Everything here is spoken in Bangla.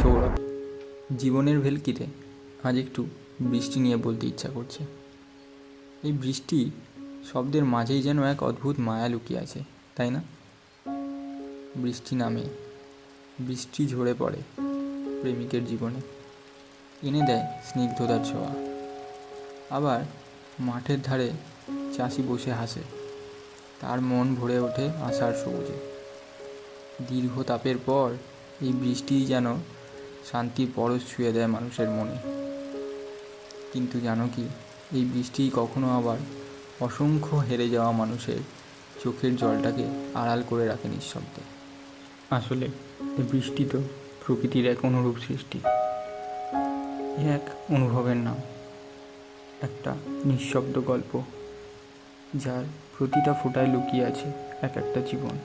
সৌরভ। জীবনের ভেলকিতে আজ একটু বৃষ্টি নিয়ে বলতে ইচ্ছা করছে। এই বৃষ্টি শব্দের মাঝেই যেন এক অদ্ভুত মায়া লুকিয়ে আছে, তাই না? বৃষ্টি নামে, বৃষ্টি ঝরে পড়ে প্রেমিকের জীবনে, এনে দেয় স্নিগ্ধতার ছোঁয়া। আবার মাঠের ধারে চাষি বসে হাসে, তার মন ভরে ওঠে আশার সবুজে। দীর্ঘ তাপের পর এই বৃষ্টিই যেন শান্তির পরশ ছুঁয়ে দেয় মানুষের মনে। কিন্তু জানো কি, এই বৃষ্টিই কখনো আবার অসংখ্য হেরে যাওয়া মানুষের চোখের জলটাকে আড়াল করে রাখে নিঃশব্দে। আসলে এই বৃষ্টি তো প্রকৃতির এক অনুরূপ সৃষ্টি, এক অনুভবের নাম, একটা নিঃশব্দ গল্প যার প্রতিটা ফোঁটায় লুকিয়ে আছে এক একটা জীবন।